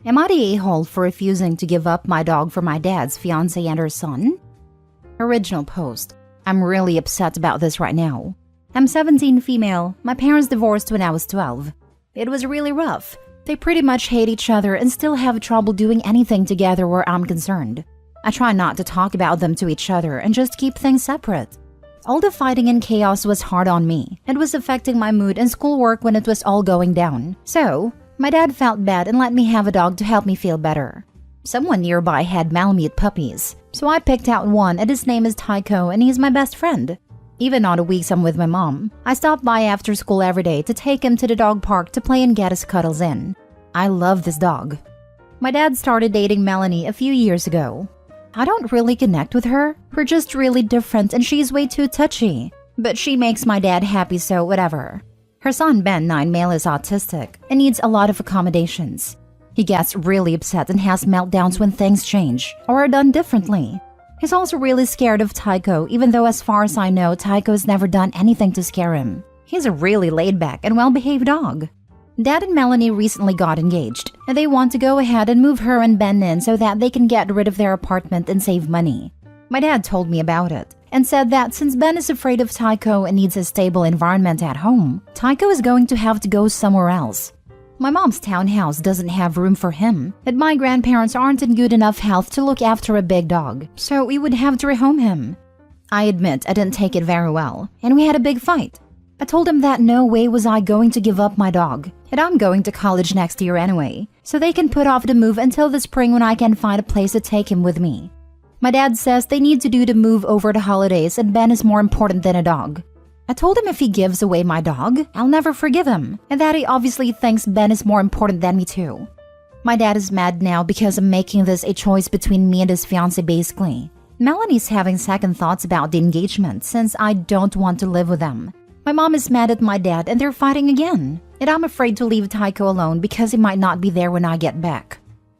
Am I the a-hole for refusing to give up my dog for my dad's fiancée and her son? Original post. I'm really upset about this right now. I'm 17 female. My parents divorced when I was 12. It was really rough. They pretty much hate each other and still have trouble doing anything together where I'm concerned. I try not to talk about them to each other and just keep things separate. All the fighting and chaos was hard on me. It was affecting my mood and schoolwork when it was all going down. So, my dad felt bad and let me have a dog to help me feel better. Someone nearby had Malamute puppies, so I picked out one and his name is Tycho and he's my best friend. Even on the weeks I'm with my mom, I stop by after school every day to take him to the dog park to play and get his cuddles in. I love this dog. My dad started dating Melanie a few years ago. I don't really connect with her. We're just really different and she's way too touchy. But she makes my dad happy, so whatever. Her son Ben, 9 male, is autistic and needs a lot of accommodations. He gets really upset and has meltdowns when things change or are done differently. He's also really scared of Tycho, even though as far as I know, Tycho's never done anything to scare him. He's a really laid-back and well-behaved dog. Dad and Melanie recently got engaged, and they want to go ahead and move her and Ben in so that they can get rid of their apartment and save money. My dad told me about it and said that since Ben is afraid of Tycho and needs a stable environment at home, Tycho is going to have to go somewhere else. My mom's townhouse doesn't have room for him, and my grandparents aren't in good enough health to look after a big dog, so we would have to rehome him. I admit I didn't take it very well, and we had a big fight. I told him that no way was I going to give up my dog, and I'm going to college next year anyway, so they can put off the move until the spring when I can find a place to take him with me. My dad says they need to do the move over the holidays and Ben is more important than a dog. I told him if he gives away my dog, I'll never forgive him, and that he obviously thinks Ben is more important than me too. My dad is mad now because I'm making this a choice between me and his fiancé basically. Melanie's having second thoughts about the engagement since I don't want to live with them. My mom is mad at my dad and they're fighting again. And I'm afraid to leave Tycho alone because he might not be there when I get back.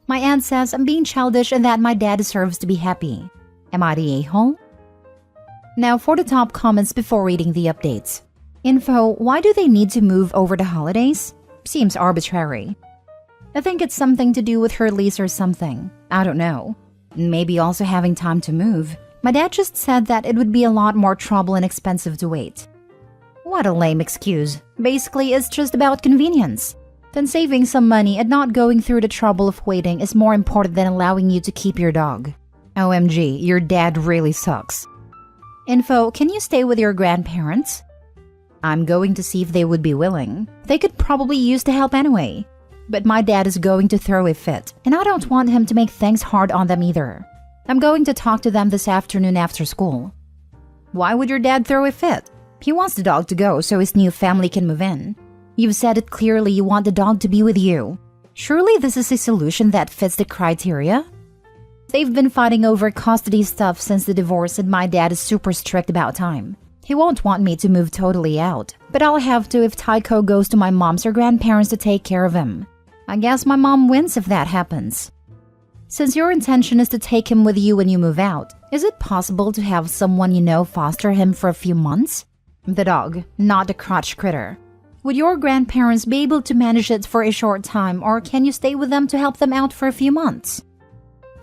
My aunt says I'm being childish and that my dad deserves to be happy. Am I the a-hole? Now for the top comments before reading the updates. Info, why do they need to move over the holidays? Seems arbitrary. I think it's something to do with her lease or something. I don't know. Maybe also having time to move. My dad just said that it would be a lot more trouble and expensive to wait. What a lame excuse. Basically, it's just about convenience. Then saving some money and not going through the trouble of waiting is more important than allowing you to keep your dog. OMG, your dad really sucks. Info, can you stay with your grandparents? I'm going to see if they would be willing. They could probably use the help anyway. But my dad is going to throw a fit, and I don't want him to make things hard on them either. I'm going to talk to them this afternoon after school. Why would your dad throw a fit? He wants the dog to go so his new family can move in. You've said it clearly you want the dog to be with you. Surely this is a solution that fits the criteria? They've been fighting over custody stuff since the divorce and my dad is super strict about time. He won't want me to move totally out, but I'll have to if Tycho goes to my mom's or grandparents to take care of him. I guess my mom wins if that happens. Since your intention is to take him with you when you move out, is it possible to have someone you know foster him for a few months? The dog, not the crotch critter. Would your grandparents be able to manage it for a short time, or can you stay with them to help them out for a few months?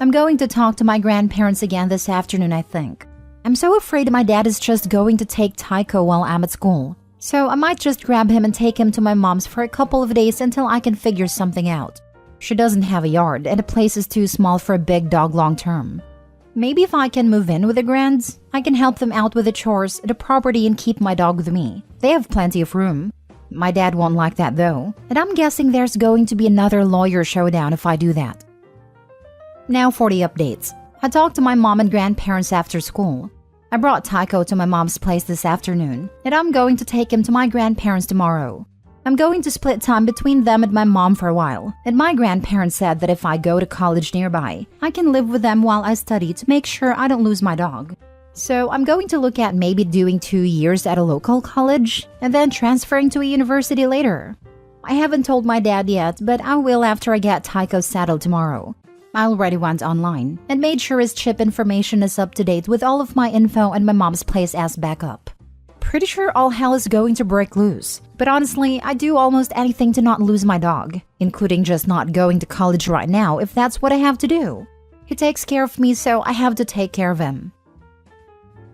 I'm going to talk to my grandparents again this afternoon, I think. I'm so afraid my dad is just going to take Tycho while I'm at school. So I might just grab him and take him to my mom's for a couple of days until I can figure something out. She doesn't have a yard, and the place is too small for a big dog long term. Maybe if I can move in with the grands, I can help them out with the chores, the property, and keep my dog with me. They have plenty of room. My dad won't like that though, and I'm guessing there's going to be another lawyer showdown if I do that. Now for the updates. I talked to my mom and grandparents after school. I brought Tycho to my mom's place this afternoon, and I'm going to take him to my grandparents tomorrow. I'm going to split time between them and my mom for a while, and my grandparents said that if I go to college nearby, I can live with them while I study to make sure I don't lose my dog. So I'm going to look at maybe doing 2 years at a local college, and then transferring to a university later. I haven't told my dad yet, but I will after I get Tycho settled tomorrow. I already went online, and made sure his chip information is up to date with all of my info and my mom's place as backup. pretty sure all hell is going to break loose. But honestly, I do almost anything to not lose my dog, including just not going to college right now if that's what I have to do. He takes care of me, so I have to take care of him.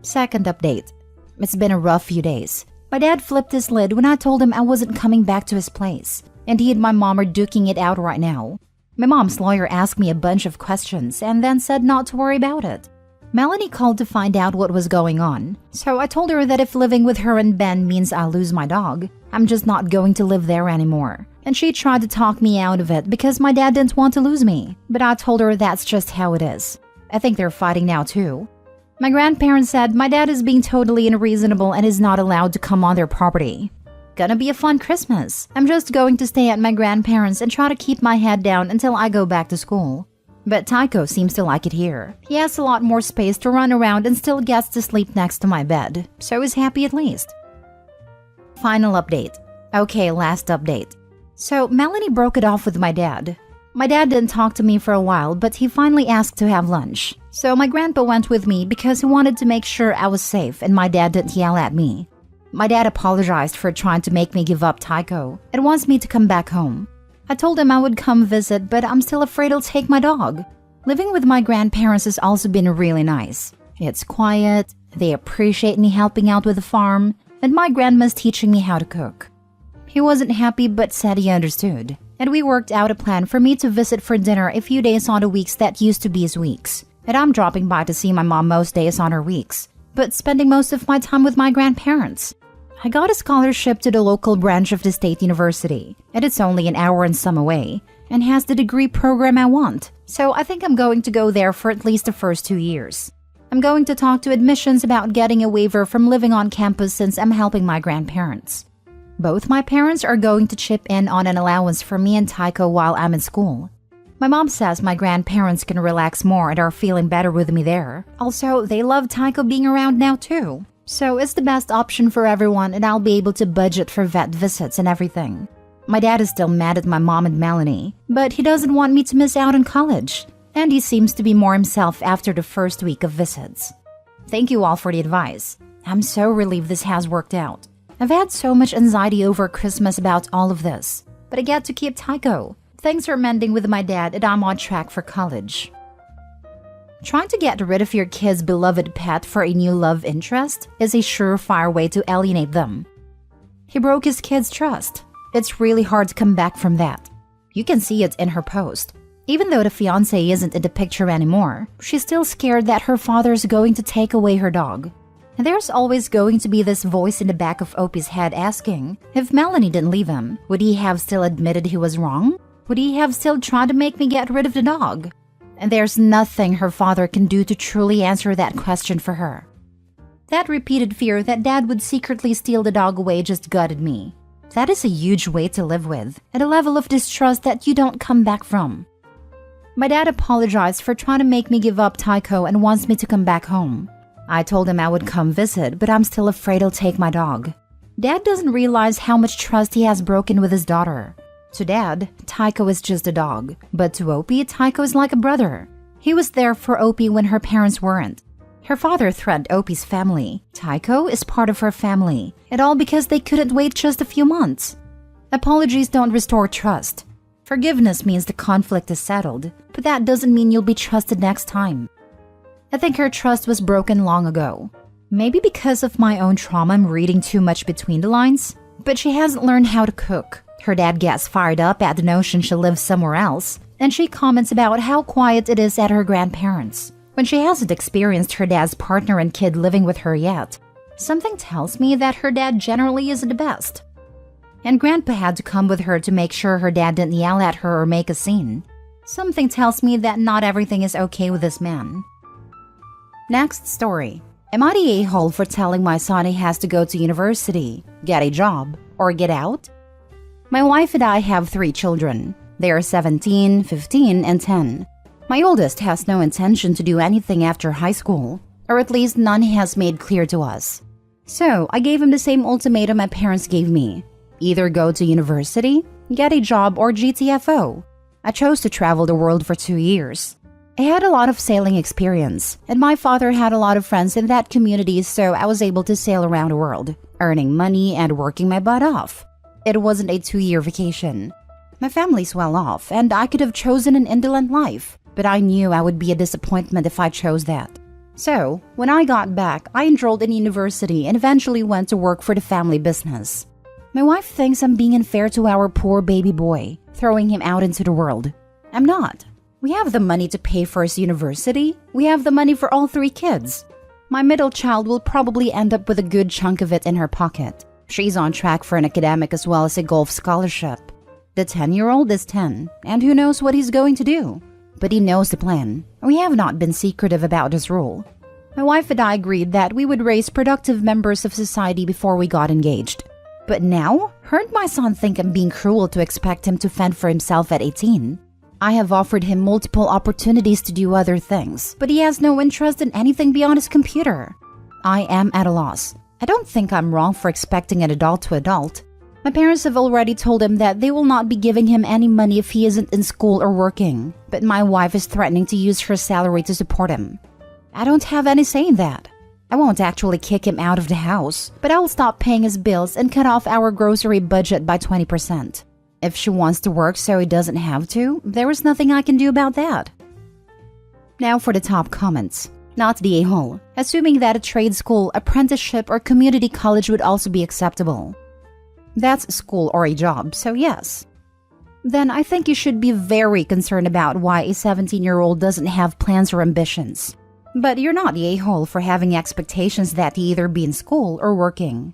Second update. It's been a rough few days. My dad flipped his lid when I told him I wasn't coming back to his place, and he and my mom are duking it out right now. My mom's lawyer asked me a bunch of questions and then said not to worry about it. Melanie called to find out what was going on, so I told her that if living with her and Ben means I'll lose my dog, I'm just not going to live there anymore. And she tried to talk me out of it because my dad didn't want to lose me, but I told her that's just how it is. I think they're fighting now too. My grandparents said my dad is being totally unreasonable and is not allowed to come on their property. Gonna be a fun Christmas. I'm just going to stay at my grandparents and try to keep my head down until I go back to school. But Tycho seems to like it here. He has a lot more space to run around and still gets to sleep next to my bed, so he's happy at least. Final update. Okay, last update. So Melanie broke it off with my dad. My dad didn't talk to me for a while, but he finally asked to have lunch. So my grandpa went with me because he wanted to make sure I was safe and my dad didn't yell at me. My dad apologized for trying to make me give up Tycho and wants me to come back home. I told him I would come visit, but I'm still afraid he'll take my dog. Living with my grandparents has also been really nice. It's quiet, they appreciate me helping out with the farm, and my grandma's teaching me how to cook. He wasn't happy but said he understood, and we worked out a plan for me to visit for dinner a few days on the weeks that used to be his weeks. And I'm dropping by to see my mom most days on her weeks, but spending most of my time with my grandparents. I got a scholarship to the local branch of the state university, and it's only an hour and some away, and has the degree program I want, so I think I'm going to go there for at least the first 2 years. I'm going to talk to admissions about getting a waiver from living on campus since I'm helping my grandparents. Both my parents are going to chip in on an allowance for me and Tycho while I'm in school. My mom says my grandparents can relax more and are feeling better with me there. Also, they love Tycho being around now too. So it's the best option for everyone and I'll be able to budget for vet visits and everything. My dad is still mad at my mom and Melanie, but he doesn't want me to miss out on college. And he seems to be more himself after the first week of visits. Thank you all for the advice. I'm so relieved this has worked out. I've had so much anxiety over Christmas about all of this, but I get to keep Tycho. Things are mending with my dad and I'm on track for college. Trying to get rid of your kid's beloved pet for a new love interest is a surefire way to alienate them. He broke his kid's trust. It's really hard to come back from that. You can see it in her post. Even though the fiancé isn't in the picture anymore, she's still scared that her father's going to take away her dog. And there's always going to be this voice in the back of Opie's head asking, if Melanie didn't leave him, would he have still admitted he was wrong? Would he have still tried to make me get rid of the dog? And there's nothing her father can do to truly answer that question for her. That repeated fear that dad would secretly steal the dog away just gutted me. That is a huge weight to live with, and a level of distrust that you don't come back from. My dad apologized for trying to make me give up Tycho and wants me to come back home. I told him I would come visit, but I'm still afraid he'll take my dog. Dad doesn't realize how much trust he has broken with his daughter. To Dad, Tycho is just a dog, but to Opie, Tycho is like a brother. He was there for Opie when her parents weren't. Her father threatened Opie's family. Tycho is part of her family, and all because they couldn't wait just a few months. Apologies don't restore trust. Forgiveness means the conflict is settled, but that doesn't mean you'll be trusted next time. I think her trust was broken long ago. Maybe because of my own trauma I'm reading too much between the lines, but she hasn't learned how to cook. Her dad gets fired up at the notion she lives somewhere else, and she comments about how quiet it is at her grandparents, when she hasn't experienced her dad's partner and kid living with her yet. Something tells me that her dad generally isn't the best. And Grandpa had to come with her to make sure her dad didn't yell at her or make a scene. Something tells me that not everything is okay with this man. Next story. Am I the a-hole for telling my son he has to go to university, get a job, or get out? My wife and I have 3 children. They are 17, 15, and 10. My oldest has no intention to do anything after high school, or at least none he has made clear to us. So I gave him the same ultimatum my parents gave me. Either go to university, get a job, or GTFO. I chose to travel the world for 2 years. I had a lot of sailing experience, and my father had a lot of friends in that community, so I was able to sail around the world, earning money and working my butt off. It wasn't a 2-year vacation. My family's well off, and I could have chosen an indolent life, but I knew I would be a disappointment if I chose that. So, when I got back, I enrolled in university and eventually went to work for the family business. My wife thinks I'm being unfair to our poor baby boy, throwing him out into the world. I'm not. We have the money to pay for his university. We have the money for all 3 kids. My middle child will probably end up with a good chunk of it in her pocket. She's on track for an academic as well as a golf scholarship. The 10-year-old is 10, and who knows what he's going to do. But he knows the plan. We have not been secretive about this rule. My wife and I agreed that we would raise productive members of society before we got engaged. But now, heard my son think I'm being cruel to expect him to fend for himself at 18. I have offered him multiple opportunities to do other things, but he has no interest in anything beyond his computer. I am at a loss. I don't think I'm wrong for expecting an adult to adult. My parents have already told him that they will not be giving him any money if he isn't in school or working, but my wife is threatening to use her salary to support him. I don't have any say in that. I won't actually kick him out of the house, but I will stop paying his bills and cut off our grocery budget by 20%. If she wants to work so he doesn't have to, there is nothing I can do about that. Now for the top comments. Not the a-hole, assuming that a trade school, apprenticeship, or community college would also be acceptable. That's school or a job, so yes. Then I think you should be very concerned about why a 17-year-old doesn't have plans or ambitions. But you're not the a-hole for having expectations that he either be in school or working.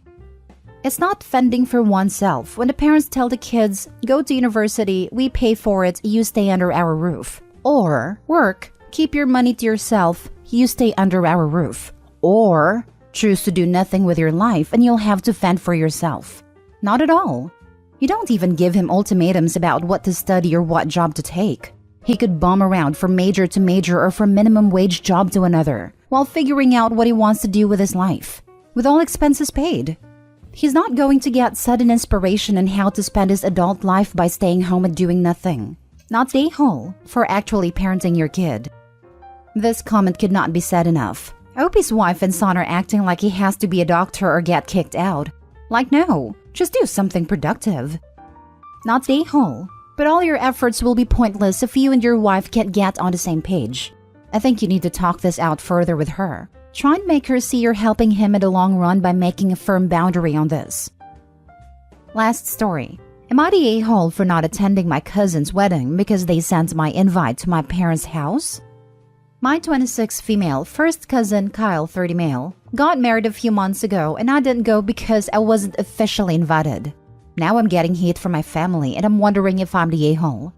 It's not fending for oneself when the parents tell the kids, go to university, we pay for it, you stay under our roof. Or, work, keep your money to yourself, you stay under our roof. Or, choose to do nothing with your life and you'll have to fend for yourself. Not at all. You don't even give him ultimatums about what to study or what job to take. He could bum around from major to major or from minimum wage job to another, while figuring out what he wants to do with his life, with all expenses paid. He's not going to get sudden inspiration on how to spend his adult life by staying home and doing nothing. Not the a-hole for actually parenting your kid. This comment could not be said enough. I hope his wife and son are acting like he has to be a doctor or get kicked out. Like, no, just do something productive. Not the a-hole, but all your efforts will be pointless if you and your wife can't get on the same page. I think you need to talk this out further with her. Try and make her see you're helping him in the long run by making a firm boundary on this. Last story. Am I the a-hole for not attending my cousin's wedding because they sent my invite to my parents' house? My 26 female first cousin, Kyle, 30 male, got married a few months ago and I didn't go because I wasn't officially invited. Now I'm getting heat from my family and I'm wondering if I'm the a-hole.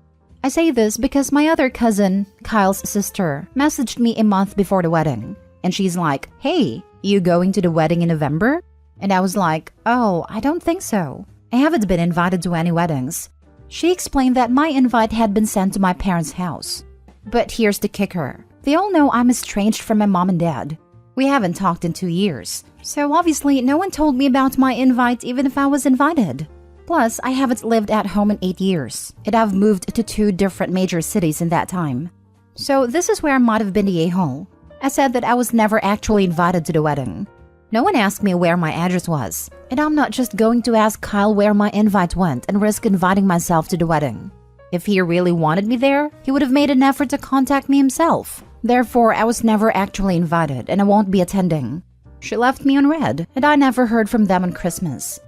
I say this because my other cousin, Kyle's sister, messaged me a month before the wedding. And she's like, hey, you going to the wedding in November? And I was like, oh, I don't think so. I haven't been invited to any weddings. She explained that my invite had been sent to my parents' house. But here's the kicker. They all know I'm estranged from my mom and dad. We haven't talked in 2 years. So obviously no one told me about my invite even if I was invited. Plus, I haven't lived at home in 8 years. And I've moved to 2 different major cities in that time. So this is where I might have been the a-hole. I said that I was never actually invited to the wedding. No one asked me where my address was, and I'm not just going to ask Kyle where my invite went and risk inviting myself to the wedding. If he really wanted me there, he would have made an effort to contact me himself. Therefore, I was never actually invited and I won't be attending. She left me on red, and I never heard from them on Christmas.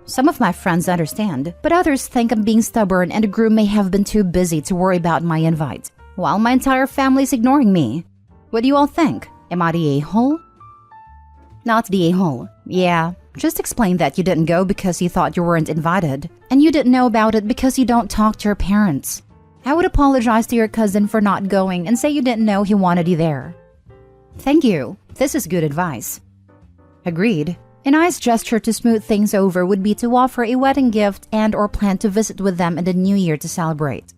Some of my friends understand, but others think I'm being stubborn and the groom may have been too busy to worry about my invite, while my entire family's ignoring me. What do you all think? Am I the a-hole? Not the a-hole. Yeah, just explain that you didn't go because you thought you weren't invited, and you didn't know about it because you don't talk to your parents. I would apologize to your cousin for not going and say you didn't know he wanted you there. Thank you. This is good advice. Agreed. A nice gesture to smooth things over would be to offer a wedding gift and or plan to visit with them in the new year to celebrate.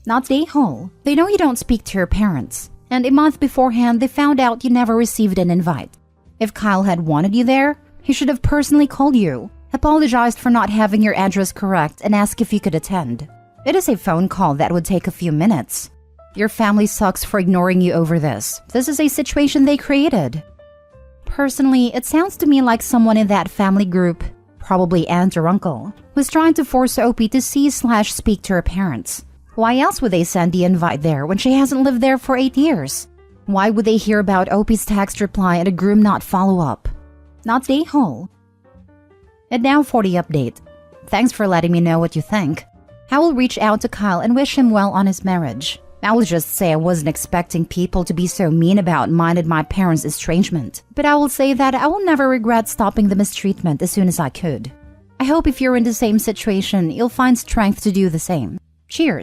Not the a-hole. They know you don't speak to your parents. And a month beforehand, they found out you never received an invite. If Kyle had wanted you there, he should have personally called you, apologized for not having your address correct, and asked if you could attend. It is a phone call that would take a few minutes. Your family sucks for ignoring you over this. This is a situation they created. Personally, it sounds to me like someone in that family group, probably aunt or uncle, was trying to force Opie to see/speak to her parents. Why else would they send the invite there when she hasn't lived there for 8 years? Why would they hear about Opie's text reply and a groom not follow up? Not stay whole. And now for the update. Thanks for letting me know what you think. I will reach out to Kyle and wish him well on his marriage. I will just say I wasn't expecting people to be so mean about mine and my parents' estrangement. But I will say that I will never regret stopping the mistreatment as soon as I could. I hope if you're in the same situation, you'll find strength to do the same. Cheers.